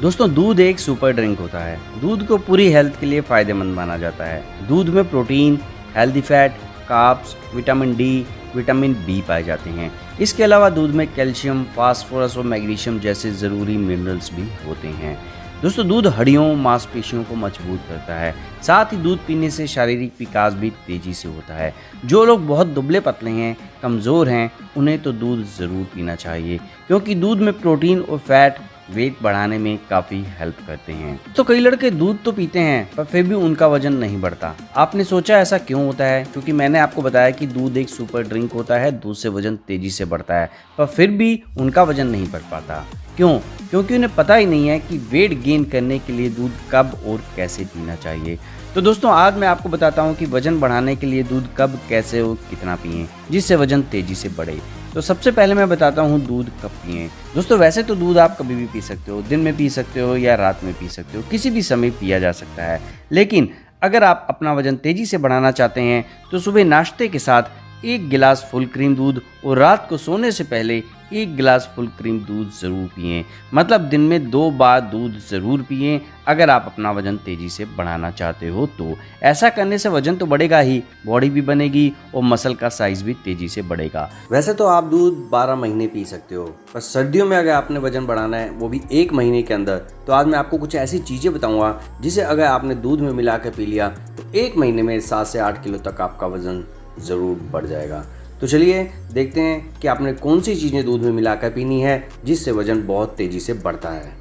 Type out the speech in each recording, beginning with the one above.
दोस्तों दूध एक सुपर ड्रिंक होता है। दूध को पूरी हेल्थ के लिए फ़ायदेमंद माना जाता है। दूध में protein, healthy fat, carbs, vitamin D, vitamin B पाए जाते हैं। इसके अलावा दूध में कैल्शियम, फास्फोरस और मैग्नीशियम जैसे ज़रूरी मिनरल्स भी होते हैं। दोस्तों दूध हड्डियों, मांसपेशियों को मजबूत करता है। साथ ही दूध पीने से शारीरिक विकास भी तेज़ी से होता है। जो लोग बहुत दुबले पतले हैं, कमज़ोर हैं, उन्हें तो दूध ज़रूर पीना चाहिए, क्योंकि दूध में प्रोटीन और फैट वेट बढ़ाने में काफ़ी हेल्प करते हैं। तो कई लड़के दूध तो पीते हैं पर फिर भी उनका वजन नहीं बढ़ता। आपने सोचा ऐसा क्यों होता है? क्योंकि मैंने आपको बताया कि दूध एक सुपर ड्रिंक होता है, दूध से वजन तेज़ी से बढ़ता है, पर फिर भी उनका वजन नहीं बढ़ पाता। क्यों? क्योंकि उन्हें पता ही नहीं है कि वेट गेन करने के लिए दूध कब और कैसे पीना चाहिए। तो दोस्तों आज मैं आपको बताता हूँ कि वजन बढ़ाने के लिए दूध कब, कैसे और कितना पिएं जिससे वजन तेज़ी से बढ़े। तो सबसे पहले मैं बताता हूँ दूध कब पिएं। दोस्तों वैसे तो दूध आप कभी भी पी सकते हो, दिन में पी सकते हो या रात में पी सकते हो, किसी भी समय पिया जा सकता है। लेकिन अगर आप अपना वजन तेज़ी से बढ़ाना चाहते हैं तो सुबह नाश्ते के साथ 1 गिलास फुल क्रीम दूध और रात को सोने से पहले 1 गिलास फुल क्रीम दूध ज़रूर पिएं। मतलब दिन में 2 बार दूध ज़रूर पिएं अगर आप अपना वजन तेज़ी से बढ़ाना चाहते हो तो। ऐसा करने से वजन तो बढ़ेगा ही, बॉडी भी बनेगी और मसल का साइज़ भी तेज़ी से बढ़ेगा। वैसे तो आप दूध 12 महीने पी सकते हो, पर सर्दियों में अगर आपने वजन बढ़ाना है, वो भी 1 महीने के अंदर, तो आज मैं आपको कुछ ऐसी चीज़ें बताऊँगा जिसे अगर आपने दूध में मिला कर पी लिया तो 1 महीने में 7 से 8 किलो तक आपका वजन ज़रूर बढ़ जाएगा। तो चलिए देखते हैं कि आपने कौन सी चीज़ें दूध में मिलाकर पीनी है जिससे वजन बहुत तेज़ी से बढ़ता है।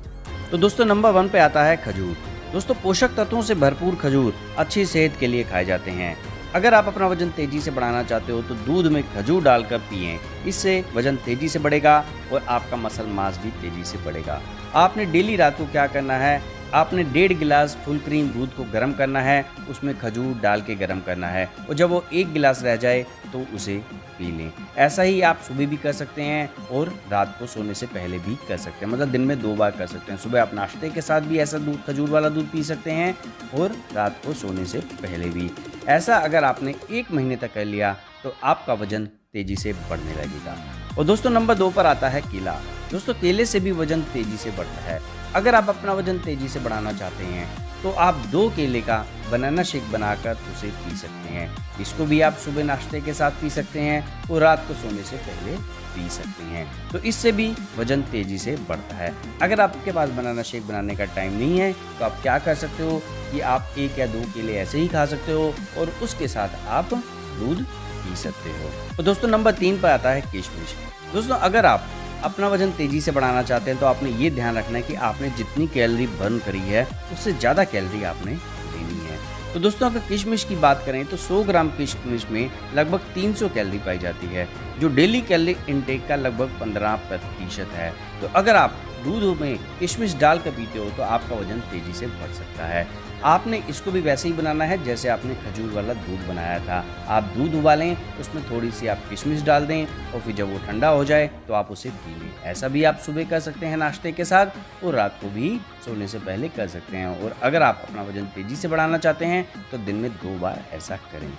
तो दोस्तों नंबर 1 पे आता है खजूर। दोस्तों पोषक तत्वों से भरपूर खजूर अच्छी सेहत के लिए खाए जाते हैं। अगर आप अपना वजन तेज़ी से बढ़ाना चाहते हो तो दूध में खजूर डालकर पिएं। इससे वजन तेज़ी से बढ़ेगा और आपका मसल मास भी तेज़ी से बढ़ेगा। आपने डेली रात को क्या करना है, आपने 1.5 गिलास फुल क्रीम दूध को गर्म करना है, उसमें खजूर डाल के गर्म करना है और जब वो 1 गिलास रह जाए तो उसे पी लें। ऐसा ही आप सुबह भी कर सकते हैं और रात को सोने से पहले भी कर सकते हैं, मतलब दिन में 2 बार कर सकते हैं। सुबह आप नाश्ते के साथ भी ऐसा दूध, खजूर वाला दूध पी सकते हैं और रात को सोने से पहले भी। ऐसा अगर आपने 1 महीने तक कर लिया तो आपका वजन तेज़ी से बढ़ने लगेगा। और दोस्तों नंबर 2 पर आता है केला। दोस्तों केले से भी वजन तेज़ी से बढ़ता है। अगर आप अपना वजन तेज़ी से बढ़ाना चाहते हैं तो आप 2 केले का बनाना शेक बनाकर उसे पी सकते हैं। इसको भी आप सुबह नाश्ते के साथ पी सकते हैं और रात को सोने से पहले पी सकते हैं। तो इससे भी वजन तेज़ी से बढ़ता है। अगर आपके पास बनाना शेक बनाने का टाइम नहीं है तो आप क्या कर सकते हो कि आप 1 या 2 केले ऐसे ही खा सकते हो और उसके साथ आप दूध पी सकते हो। तो दोस्तों नंबर 3 पर आता है किशमिश। दोस्तों अगर आप अपना वजन तेज़ी से बढ़ाना चाहते हैं तो आपने ये ध्यान रखना है कि आपने जितनी कैलोरी बर्न करी है उससे ज़्यादा कैलोरी आपने लेनी है। तो दोस्तों अगर किशमिश की बात करें तो 100 ग्राम किशमिश में लगभग 300 कैलोरी पाई जाती है, जो डेली कैलोरी इनटेक का लगभग 15% है। तो अगर आप दूध में किशमिश डाल कर पीते हो तो आपका वजन तेज़ी से बढ़ सकता है। आपने इसको भी वैसे ही बनाना है जैसे आपने खजूर वाला दूध बनाया था। आप दूध उबालें, उसमें थोड़ी सी आप किशमिश डाल दें और फिर जब वो ठंडा हो जाए तो आप उसे पी लें। ऐसा भी आप सुबह कर सकते हैं नाश्ते के साथ और रात को भी सोने से पहले कर सकते हैं। और अगर आप अपना वजन तेज़ी से बढ़ाना चाहते हैं तो दिन में 2 बार ऐसा करें।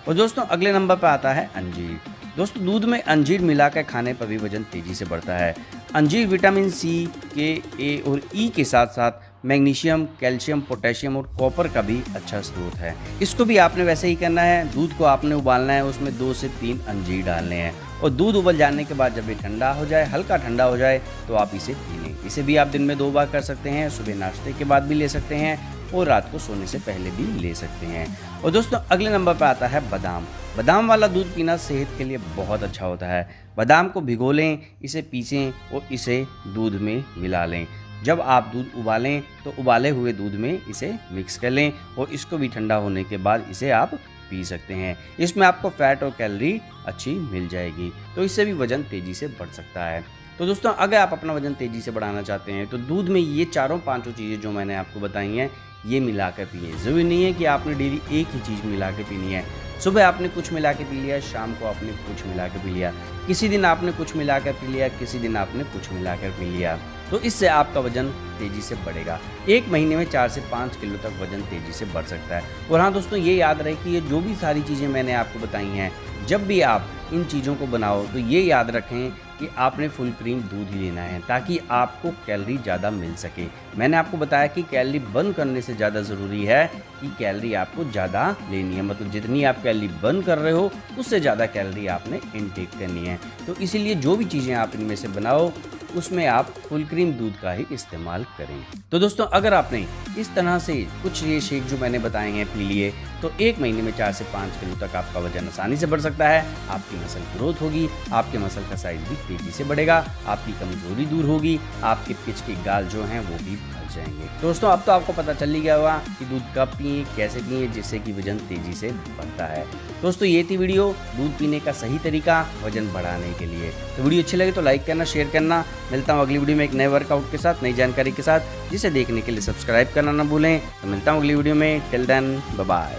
और दोस्तों अगले नंबर पर आता है अंजीर। दोस्तों दूध में अंजीर मिलाकर खाने पर भी वजन तेज़ी से बढ़ता है। अंजीर विटामिन सी, के, ए और ई के साथ साथ मैग्नीशियम, कैल्शियम, पोटेशियम और कॉपर का भी अच्छा स्रोत है। इसको भी आपने वैसे ही करना है। दूध को आपने उबालना है, उसमें 2 से 3 अंजीर डालने हैं और दूध उबल जाने के बाद जब ये ठंडा हो जाए, हल्का ठंडा हो जाए तो आप इसे पी लें। इसे भी आप दिन में 2 बार कर सकते हैं, सुबह नाश्ते के बाद भी ले सकते हैं और रात को सोने से पहले भी ले सकते हैं। और दोस्तों अगले नंबर पर आता है बादाम। बादाम वाला दूध पीना सेहत के लिए बहुत अच्छा होता है। बादाम को भिगो लें, इसे पीसें और इसे दूध में मिला लें। जब आप दूध उबालें तो उबाले हुए दूध में इसे मिक्स कर लें और इसको भी ठंडा होने के बाद इसे आप पी सकते हैं। इसमें आपको फैट और कैलोरी अच्छी मिल जाएगी, तो इससे भी वजन तेज़ी से बढ़ सकता है। तो दोस्तों अगर आप अपना वजन तेज़ी से बढ़ाना चाहते हैं तो दूध में ये 4-5 चीज़ें जो मैंने आपको बताई हैं ये मिला कर पिए। ज़रूरी नहीं है कि आपने डेली एक ही चीज़ मिला के पीनी है। सुबह आपने कुछ मिला के पी लिया, शाम को आपने कुछ मिला के पी लिया, किसी दिन आपने कुछ मिला कर पी लिया, किसी दिन आपने कुछ मिला कर पी लिया, तो इससे आपका वजन तेज़ी से बढ़ेगा। 1 महीने में 4 से 5 किलो तक वजन तेज़ी से बढ़ सकता है। और हाँ दोस्तों, ये याद रहे कि ये जो भी सारी चीज़ें मैंने आपको बताई हैं, जब भी आप इन चीज़ों को बनाओ तो ये याद रखें कि आपने फुल क्रीम दूध ही लेना है ताकि आपको कैलोरी ज़्यादा मिल सके। मैंने आपको बताया कि कैलोरी बर्न करने से ज़्यादा ज़रूरी है कि कैलोरी आपको ज़्यादा लेनी है, मतलब जितनी आप कैलोरी बर्न कर रहे हो उससे ज़्यादा कैलोरी आपने इनटेक करनी है। तो इसीलिए जो भी चीज़ें आप इनमें से बनाओ उसमें आप फुल क्रीम दूध का ही इस्तेमाल करें। तो दोस्तों, अगर आपने इस तरह से कुछ ये शेक जो मैंने बताए हैं पी लिए तो 1 महीने में 4 से 5 किलो तक आपका वजन आसानी से बढ़ सकता है। आपकी मसल ग्रोथ होगी, आपके मसल का साइज भी तेजी से बढ़ेगा, आपकी कमजोरी दूर होगी, आपके पिच के गाल जो हैं वो भी बढ़ जाएंगे। दोस्तों, अब तो आपको पता चल ही गया होगा कि दूध कब पिए, कैसे पिए, जिससे कि वजन तेजी से बढ़ता है। दोस्तों, ये थी वीडियो दूध पीने का सही तरीका वजन बढ़ाने के लिए। तो वीडियो अच्छी लगे तो लाइक करना, शेयर करना। मिलता हूँ अगली वीडियो में एक नए वर्कआउट के साथ, नई जानकारी के साथ, जिसे देखने के लिए सब्सक्राइब करना ना भूलें। तो मिलता हूँ अगली वीडियो में। Till then, bye bye.